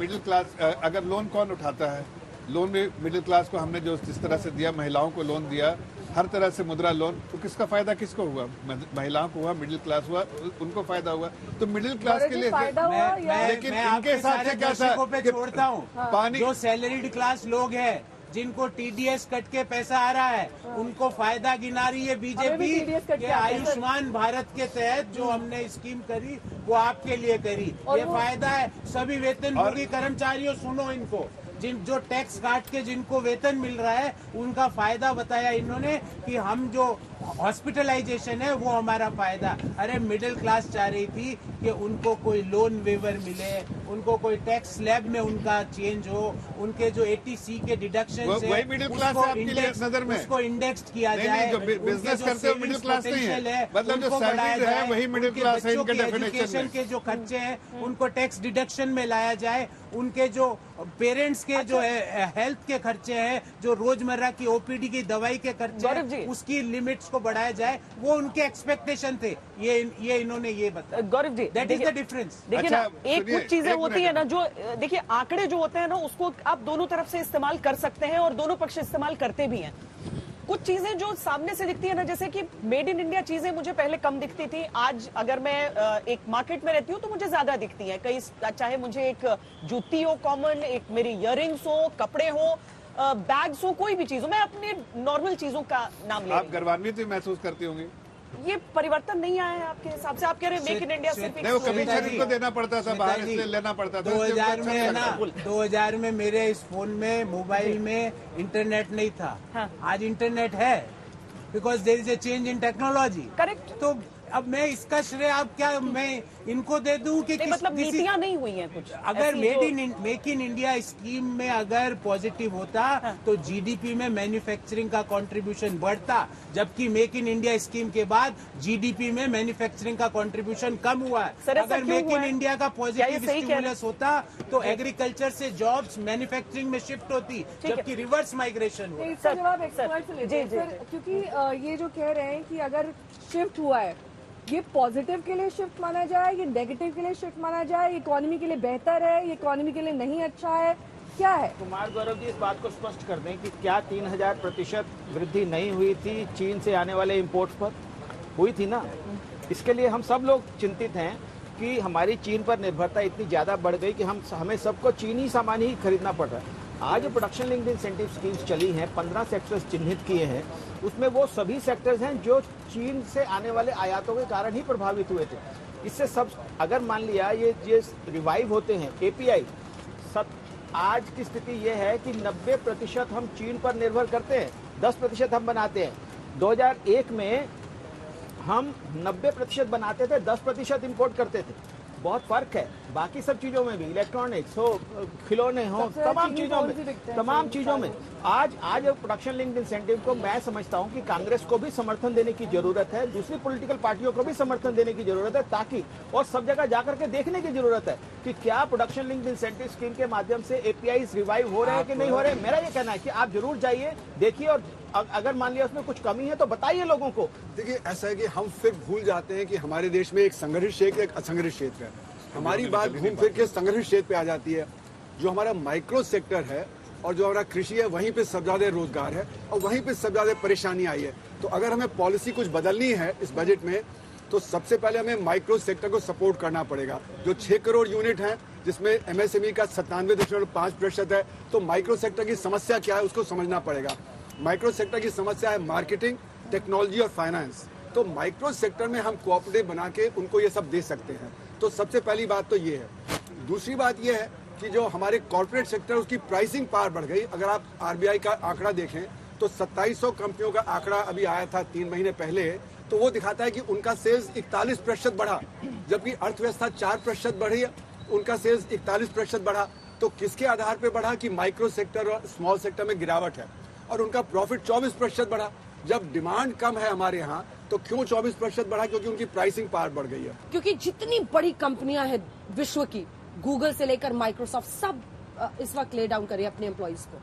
Middle class अगर loan कौन उठाता है? लोन भी मिडिल क्लास को हमने जो जिस तरह से दिया, महिलाओं को लोन दिया, हर तरह से मुद्रा लोन, तो किसका फायदा किसको हुआ? महिलाओं को हुआ, मिडिल क्लास हुआ, उनको फायदा हुआ। तो मिडिल क्लास के लिए लेकिन इनके हिसाब से क्या था? छोड़ता हूँ, पानी जो सैलरीड क्लास लोग हैं जिनको टीडीएस कट के पैसा आ रहा है, उनको फायदा गिना रही है बीजेपी के आयुष्मान भारत के तहत जो हमने स्कीम करी वो आपके लिए करी। ये फायदा है सभी वेतनभोगी कर्मचारियों, सुनो इनको, जो टैक्स काट के जिनको वेतन मिल रहा है उनका फायदा बताया इन्होंने कि हम जो हॉस्पिटलाइजेशन है वो हमारा फायदा। अरे मिडिल क्लास चाह रही थी कि उनको कोई लोन वेवर मिले, उनको कोई टैक्स स्लैब में उनका चेंज हो, उनके जो 80C के डिडक्शन वही मिडिल क्लास है आपके लिए नजर में, उसको इंडेक्स्ड किया जाए। जो बिजनेस करते हो मिडिल क्लास नहीं है, मतलब जो सैलरीड है वही मिडिल क्लास है। इनके एजुकेशन के जो खर्चे हैं उनको टैक्स डिडक्शन में लाया जाए, उनके जो पेरेंट्स के जो हेल्थ के खर्चे हैं, जो रोजमर्रा की ओपीडी की दवाई के खर्चे, उसकी लिमिट्स को बढ़ाया जाए, वो उनके एक्सपेक्टेशन थे। ये इन्होंने ये बताया। Gaurav ji, that is the difference. देखिए ना, एक कुछ चीजें होती है ना जो, देखिए आंकड़े जो होते हैं ना उसको आप दोनों तरफ से इस्तेमाल कर सकते हैं और दोनों पक्ष इस्तेमाल करते भी हैं। कुछ चीजें जो सामने से दिखती है ना, जैसे कि मेड इन इंडिया चीजें मुझे पहले कम दिखती थी, आज अगर मैं एक मार्केट में रहती हूँ तो मुझे ज्यादा दिखती हैं। कई, चाहे मुझे एक जूती हो कॉमन, एक मेरी इयररिंग्स हो, कपड़े हो, बैग्स हो, कोई भी चीज हो, मैं अपने नॉर्मल चीजों का नाम ले। आप गर्वान्वित भी महसूस करती होंगी। ये परिवर्तन नहीं आया है आपके हिसाब से? आप कह रहे हैं मेक इन इंडिया सिर्फ नहीं, वो कमीशन को देना पड़ता था, बाहर से लेना पड़ता था। 2000 में है ना, 2000 में मेरे इस फोन में, मोबाइल में इंटरनेट नहीं था। हाँ। आज इंटरनेट है, because there is a change in technology. Correct. तो अब मैं इसका श्रेय आप क्या मैं इनको दे दूं कि मतलब नीतियां नहीं हुई हैं कुछ? अगर मेक इन इंडिया स्कीम में अगर पॉजिटिव होता तो जीडीपी में मैन्युफैक्चरिंग का कंट्रीब्यूशन बढ़ता, जबकि मेक इन इंडिया स्कीम के बाद जीडीपी में मैन्युफैक्चरिंग का कंट्रीब्यूशन कम हुआ है। अगर मेक इन इंडिया का पॉजिटिव स्टिमुलस होता तो एग्रीकल्चर से जॉब्स मैन्युफैक्चरिंग में शिफ्ट होती, जबकि रिवर्स माइग्रेशन हुआ। इसका जवाब एक्सपर्ट से लेते हैं सर, क्योंकि ये जो कह रहे हैं कि अगर शिफ्ट हुआ है, ये पॉजिटिव के लिए शिफ्ट माना जाए, ये नेगेटिव के लिए शिफ्ट माना जाए, इकोनॉमी के लिए बेहतर है, ये इकोनॉमी के लिए नहीं अच्छा है, क्या है? कुमार गौरव जी इस बात को स्पष्ट कर दें कि क्या 3000% वृद्धि नहीं हुई थी चीन से आने वाले इंपोर्ट्स पर? हुई थी ना। इसके लिए हम सब लोग चिंतित हैं कि हमारी चीन पर निर्भरता इतनी ज्यादा बढ़ गई कि हमें सबको चीनी सामान ही खरीदना पड़ रहा है। आज प्रोडक्शन लिंक्ड इंसेंटिव स्कीम्स चली हैं, 15 सेक्टर्स चिन्हित किए हैं, उसमें वो सभी सेक्टर्स हैं जो चीन से आने वाले आयातों के कारण ही प्रभावित हुए थे। इससे सब अगर मान लिया ये रिवाइव होते हैं एपीआई, आज की स्थिति ये है कि 90% हम चीन पर निर्भर करते हैं, 10% हम बनाते हैं। 2001 में हम 90% बनाते थे, 10% इम्पोर्ट करते थे। बहुत फर्क है। बाकी सब चीजों में भी, इलेक्ट्रॉनिक्स हो, खिलौने हो, तमाम चीजों में आज प्रोडक्शन लिंक्ड इंसेंटिव को मैं समझता हूं कि कांग्रेस को भी समर्थन देने की जरूरत है, दूसरी पॉलिटिकल पार्टियों को भी समर्थन देने की जरूरत है, ताकि और सब जगह जाकर के देखने की जरूरत है कि क्या प्रोडक्शन लिंक्ड इंसेंटिव स्कीम के माध्यम से एपीआई रिवाइव हो रहे हैं कि नहीं हो रहे। मेरा ये कहना है कि आप जरूर जाइए, देखिए, और अगर मान लिया उसमें कुछ कमी है तो बताइए लोगों को। देखिए, ऐसा है कि हम फिर भूल जाते हैं कि हमारे देश में एक संगठित क्षेत्र, एक असंगठित क्षेत्र है। हमारी बात घूम फिर के संगठित क्षेत्र पे आ जाती है। जो हमारा माइक्रो सेक्टर है और जो हमारा कृषि है, वहीं पे सबसे ज्यादा रोजगार है और वहीं पे सबसे ज्यादा परेशानी आई है। तो अगर हमें पॉलिसी कुछ बदलनी है इस बजट में, तो सबसे पहले हमें माइक्रो सेक्टर को सपोर्ट करना पड़ेगा। जो 6 करोड़ यूनिट है, जिसमें एमएसएमई का 97.5% है, तो माइक्रो सेक्टर की समस्या क्या है उसको समझना पड़ेगा। माइक्रो सेक्टर की समस्या है मार्केटिंग, टेक्नोलॉजी और फाइनेंस। तो माइक्रो सेक्टर में हम कोऑपरेटिव बना के उनको ये सब दे सकते हैं। तो सबसे पहली बात तो ये है। दूसरी बात ये है कि जो हमारे कॉर्पोरेट सेक्टर, उसकी प्राइसिंग पावर बढ़ गई। अगर आप आरबीआई का आंकड़ा देखें तो 2700 कंपनियों का आंकड़ा अभी आया था 3 महीने पहले, तो वो दिखाता है कि उनका सेल्स 41% बढ़ा, जबकि अर्थव्यवस्था 4% बढ़ी, उनका सेल्स 41% बढ़ा। तो किसके आधार पर बढ़ा कि माइक्रो सेक्टर और स्मॉल सेक्टर में गिरावट है, और उनका प्रॉफिट 24% बढ़ा। जब डिमांड कम है हमारे यहाँ तो क्यों 24% बढ़ा? क्योंकि उनकी प्राइसिंग पावर बढ़ गई है। क्योंकि जितनी बड़ी कंपनियां हैं विश्व की, गूगल से लेकर माइक्रोसॉफ्ट, सब इस वक्त ले डाउन करिए अपने एम्प्लॉइज को।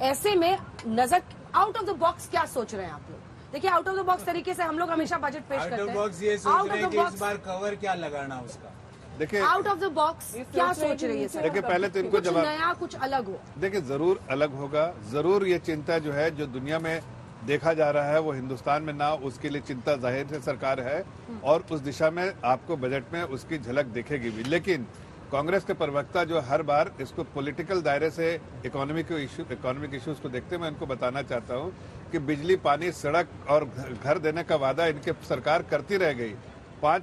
ऐसे में नजर आउट ऑफ द बॉक्स क्या सोच रहे हैं आप लोग? देखिए, आउट ऑफ द बॉक्स तरीके से हम लोग हमेशा बजट पेश करते हैं। ये सोच रहे हैं कि इस बार कवर क्या लगाना उसका, देखिए, आउट ऑफ द बॉक्स क्या सोच रही है? देखिए, पहले तो इनको कुछ नया, कुछ अलग हो। देखिए, जरूर अलग होगा, जरूर ये चिंता जो है, जो दुनिया में देखा जा रहा है वो हिंदुस्तान में ना, उसके लिए चिंता जाहिर है सरकार है, और उस दिशा में आपको बजट में उसकी झलक दिखेगी भी। लेकिन कांग्रेस के प्रवक्ता जो हर बार इसको पॉलिटिकल दायरे से इकोनॉमिक इश्यूज को देखते, मैं इनको बताना चाहता हूं कि बिजली, पानी, सड़क और घर देने का वादा इनके सरकार करती रह गई। 5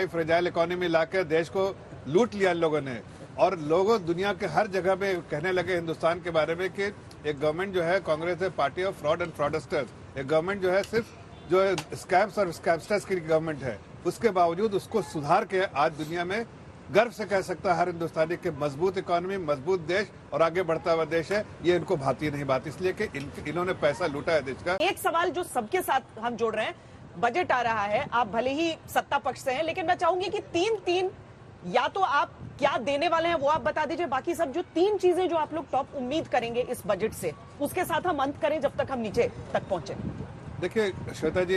फ्रेजाइल इकोनॉमी लाकर देश को लूट लिया इन लोगों ने, और लोगों दुनिया के हर जगह में कहने लगे हिंदुस्तान के बारे में कि एक गवर्नमेंट जो है, कांग्रेस है party of fraud and fraudsters, एक गवर्नमेंट जो है सिर्फ जो है स्कैम्स और स्कैमस्टर्स की गवर्नमेंट है। उसके बावजूद उसको सुधार के आज दुनिया में गर्व से कह सकता है हर हिंदुस्तानी के मजबूत इकोनॉमी, मजबूत देश और आगे बढ़ता हुआ देश है। ये इनको भाती नहीं बात, इसलिए कि इन्होंने पैसा लूटा है देश का। एक सवाल जो सबके साथ हम जोड़ रहे हैं, बजट आ रहा है, आप भले ही सत्ता पक्ष से हैं, लेकिन मैं चाहूंगी कि तीन या तो आप क्या देने वाले हैं वो आप बता दीजिए, बाकी सब जो 3 चीजें जो आप लोग टॉप उम्मीद करेंगे इस बजट से, उसके साथ हम अंत करें जब तक हम नीचे तक पहुंचे। देखिए श्वेता जी,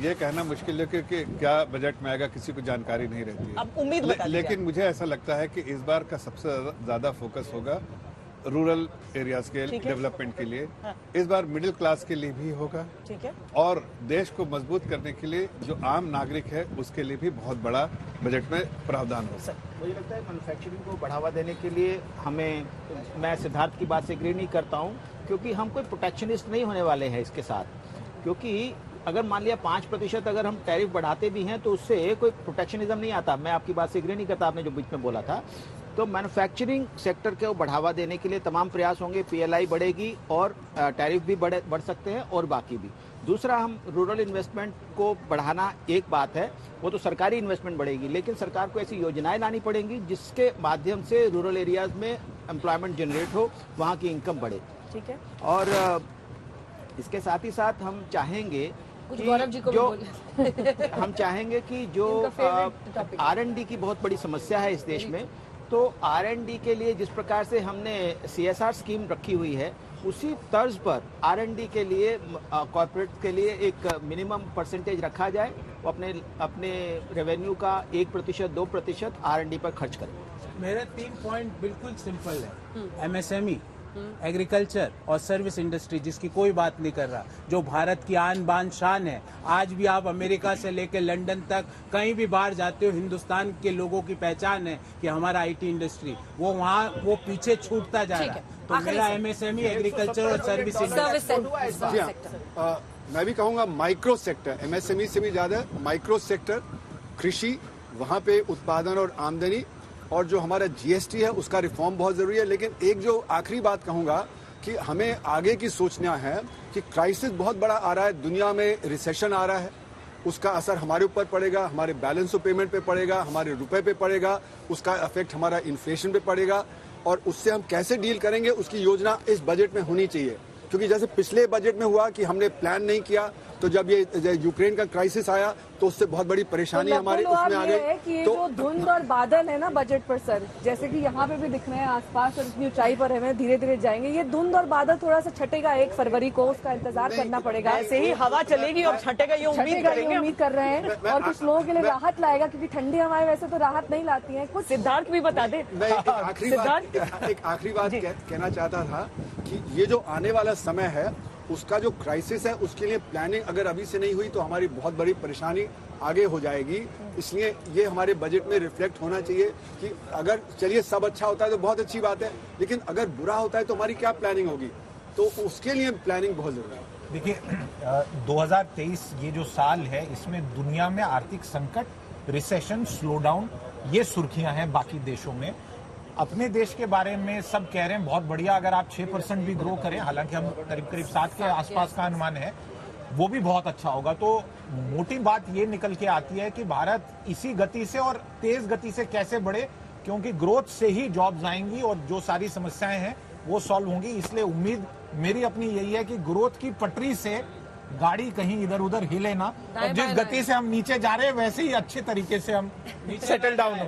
ये कहना मुश्किल है कि क्या बजट में आएगा, किसी को जानकारी नहीं रहती है। अब उम्मीद बता दीजिए। लेकिन मुझे ऐसा लगता है कि इस बार का सबसे ज्यादा फोकस होगा रूरल एरियाज के डेवलपमेंट के लिए। हाँ। इस बार मिडिल क्लास के लिए भी होगा, ठीक है, और देश को मजबूत करने के लिए जो आम नागरिक है उसके लिए भी बहुत बड़ा बजट में प्रावधान होगा। मुझे लगता है मैन्युफैक्चरिंग को बढ़ावा देने के लिए मैं सिद्धार्थ की बात से एग्री नहीं करता हूं, क्योंकि हम कोई प्रोटेक्शनिस्ट नहीं होने वाले हैं इसके साथ। क्योंकि अगर मान लिया 5% अगर हम टैरिफ बढ़ाते भी हैं तो उससे कोई प्रोटेक्शनिज्म नहीं आता। मैं आपकी बात से एग्री नहीं करता, आपने जो बीच में बोला था। तो मैन्युफैक्चरिंग सेक्टर को बढ़ावा देने के लिए तमाम प्रयास होंगे, PLI बढ़ेगी और टैरिफ भी बढ़ सकते हैं और बाकी भी। दूसरा, हम रूरल इन्वेस्टमेंट को बढ़ाना एक बात है, वो तो सरकारी इन्वेस्टमेंट बढ़ेगी, लेकिन सरकार को ऐसी योजनाएं लानी पड़ेंगी जिसके माध्यम से रूरल एरियाज में एम्प्लॉयमेंट जनरेट हो, वहाँ की इनकम बढ़े। ठीक है, और इसके साथ ही साथ हम चाहेंगे हम चाहेंगे कि जो R&D की बहुत बड़ी समस्या है इस देश में, तो R&D के लिए जिस प्रकार से हमने CSR स्कीम रखी हुई है, उसी तर्ज पर R&D के लिए कॉर्पोरेट के लिए एक मिनिमम परसेंटेज रखा जाए, वो अपने रेवेन्यू का 1% 2% R&D पर खर्च करें। मेरे 3 पॉइंट बिल्कुल सिंपल है। MSME, एग्रीकल्चर और सर्विस इंडस्ट्री, जिसकी कोई बात नहीं कर रहा, जो भारत की आन बान शान है। आज भी आप अमेरिका से लेकर लंदन तक कहीं भी बाहर जाते हो, हिंदुस्तान के लोगों की पहचान है कि हमारा IT इंडस्ट्री, वो पीछे छूटता जा रहा है। तो मेरा MSME, एग्रीकल्चर और सर्विस इंडस्ट्री। मैं भी कहूँगा माइक्रो सेक्टर, MSME से भी ज्यादा माइक्रो सेक्टर, कृषि, वहाँ पे उत्पादन और आमदनी, और जो हमारा GST है उसका रिफॉर्म बहुत जरूरी है। लेकिन एक जो आखिरी बात कहूंगा कि हमें आगे की सोचना है कि क्राइसिस बहुत बड़ा आ रहा है, दुनिया में रिसेशन आ रहा है, उसका असर हमारे ऊपर पड़ेगा, हमारे बैलेंस ऑफ पेमेंट पे पड़ेगा, हमारे रुपए पे पड़ेगा, उसका इफेक्ट हमारा इन्फ्लेशन पे पड़ेगा, और उससे हम कैसे डील करेंगे उसकी योजना इस बजट में होनी चाहिए। क्योंकि जैसे पिछले बजट में हुआ कि हमने प्लान नहीं किया, तो जब ये यूक्रेन का क्राइसिस आया तो उससे बहुत बड़ी परेशानी हमारी उसमें आ गई। कि ये तो जो धुंध और बादल है ना बजट पर सर, जैसे कि यहाँ पे भी दिख रहे हैं आसपास और इतनी ऊंचाई पर हमें धीरे धीरे जाएंगे, ये धुंध और बादल थोड़ा सा छटेगा 1 फरवरी को, उसका इंतजार करना पड़ेगा। ऐसे ही हवा चलेगी और छटेगा, ये उम्मीद कर रहे हैं। और कुछ लोगों के लिए राहत लाएगा, क्योंकि ठंडी हवाएं वैसे तो राहत नहीं लाती है। कुछ सिद्धार्थ भी बता दे। मैं एक आखिरी बात कहना चाहता था कि ये जो आने वाला समय है उसका जो क्राइसिस है उसके लिए प्लानिंग अगर अभी से नहीं हुई तो हमारी बहुत बड़ी परेशानी आगे हो जाएगी। इसलिए ये हमारे बजट में रिफ्लेक्ट होना चाहिए कि अगर चलिए सब अच्छा होता है तो बहुत अच्छी बात है, लेकिन अगर बुरा होता है तो हमारी क्या प्लानिंग होगी, तो उसके लिए प्लानिंग बहुत जरूरी है। देखिए 2023 ये जो साल है, इसमें दुनिया में आर्थिक संकट, रिसेशन, स्लोडाउन, ये सुर्खियां हैं बाकी देशों में। अपने देश के बारे में सब कह रहे हैं बहुत बढ़िया, अगर आप 6% भी ग्रो करें, हालांकि हम करीब 7 के आसपास का अनुमान है, वो भी बहुत अच्छा होगा। तो मोटी बात ये निकल के आती है कि भारत इसी गति से और तेज गति से कैसे बढ़े, क्योंकि ग्रोथ से ही जॉब्स आएंगी और जो सारी समस्याएं हैं वो सॉल्व होंगी। इसलिए उम्मीद मेरी अपनी यही है कि ग्रोथ की पटरी से गाड़ी कहीं इधर उधर हिले ना, और जिस गति से हम नीचे जा रहे हैं वैसे ही अच्छे तरीके से हम सेटल डाउन